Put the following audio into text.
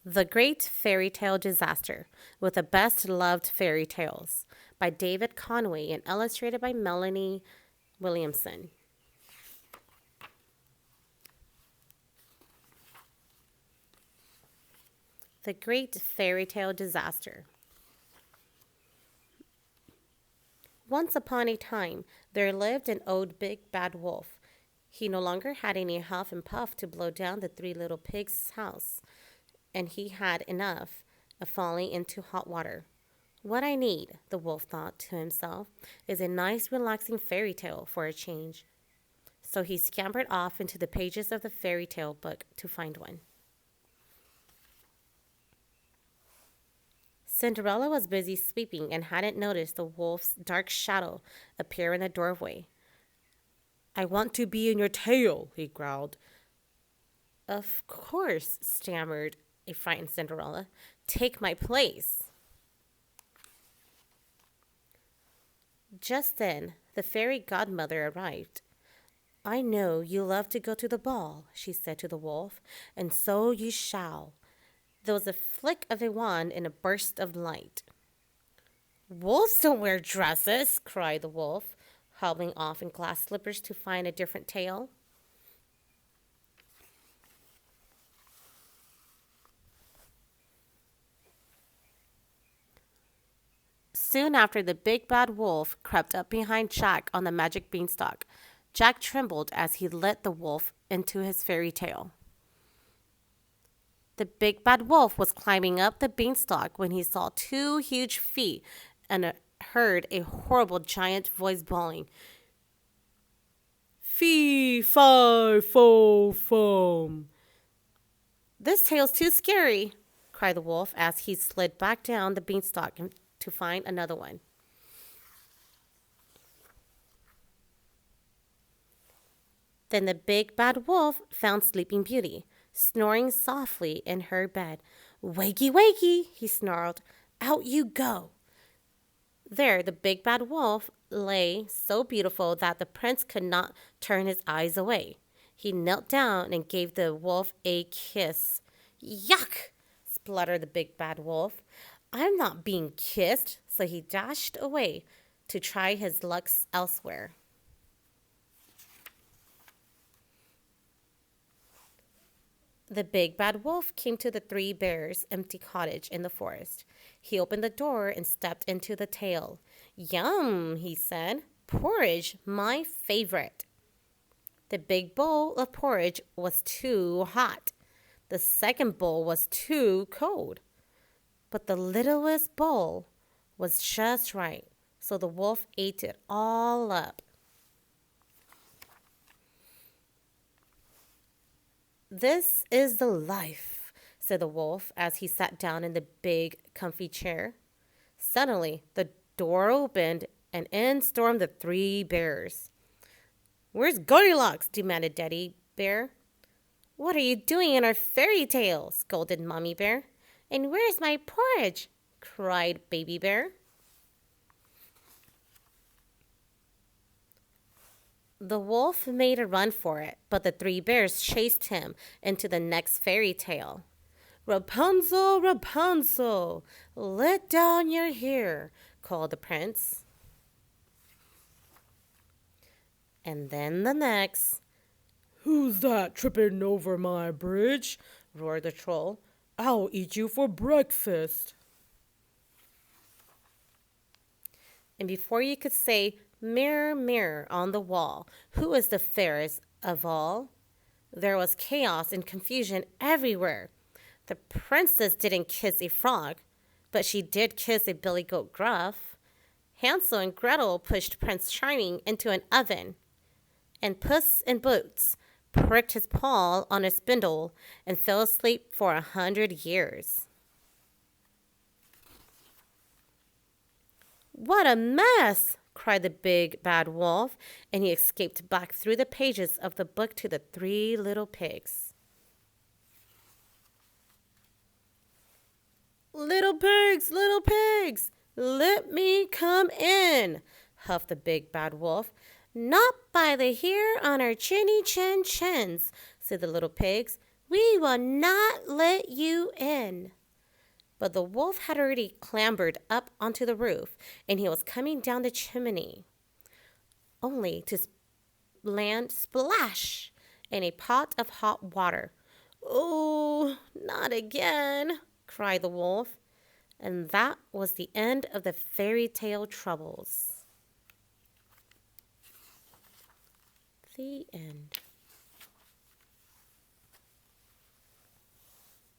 The Great Fairytale Disaster with the Best Loved Fairy Tales by David Conway and illustrated by Melanie Williamson. The Great Fairytale Disaster. Once upon a time, there lived an old big bad wolf. He no longer had any huff and puff to blow down the three little pigs' house, and he had enough of falling into hot water. What I need, the wolf thought to himself, is a nice relaxing fairy tale for a change. So he scampered off into the pages of the fairy tale book to find one. Cinderella was busy sweeping and hadn't noticed the wolf's dark shadow appear in the doorway. "I want to be in your tail," he growled. "Of course," stammered a frightened Cinderella. "Take my place." Just then, the fairy godmother arrived. "I know you love to go to the ball," she said to the wolf, "and so you shall." There was a flick of a wand and a burst of light. "Wolves don't wear dresses," cried the wolf, hobbling off in glass slippers to find a different tail. Soon after, the big bad wolf crept up behind Jack on the magic beanstalk. Jack trembled as he led the wolf into his fairy tale. The big bad wolf was climbing up the beanstalk when he saw two huge feet and heard a horrible giant voice bawling, "Fee, fi, fo, fum." "This tale's too scary," cried the wolf as he slid back down the beanstalk to find another one. Then the big bad wolf found Sleeping Beauty, snoring softly in her bed. "Wakey, wakey," he snarled. "Out you go." There, the big bad wolf lay so beautiful that the prince could not turn his eyes away. He knelt down and gave the wolf a kiss. "Yuck!" spluttered the big bad wolf. "I'm not being kissed." So he dashed away to try his luck elsewhere. The big bad wolf came to the three bears' empty cottage in the forest. He opened the door and stepped into the tail. "Yum," he said. "Porridge, my favorite." The big bowl of porridge was too hot. The second bowl was too cold. But the littlest bowl was just right, so the wolf ate it all up. "This is the life," said the wolf as he sat down in the big, comfy chair. Suddenly, the door opened, and in stormed the three bears. "Where's Goldilocks?" demanded Daddy Bear. "What are you doing in our fairy tale?" scolded Mommy Bear. "And where's my porridge?" cried Baby Bear. The wolf made a run for it, but the three bears chased him into the next fairy tale. "Rapunzel, Rapunzel, let down your hair," called the prince. And then the next. "Who's that tripping over my bridge?" roared the troll. "I'll eat you for breakfast." And before you could say, "Mirror, mirror on the wall, who is the fairest of all?" there was chaos and confusion everywhere. The princess didn't kiss a frog, but she did kiss a billy goat gruff. Hansel and Gretel pushed Prince Charming into an oven, and Puss in Boots pricked his paw on a spindle and fell asleep for 100 years. "What a mess!" cried the big bad wolf, and he escaped back through the pages of the book to the three little pigs. Little pigs, let me come in," huffed the big bad wolf. "Not by the hair on our chinny chins," said the little pigs. We will not let you in. But the wolf had already clambered up onto the roof, and he was coming down the chimney, only to land splash in a pot of hot water. Oh, not again, cried the wolf. And that was the end of the fairy tale troubles. The end.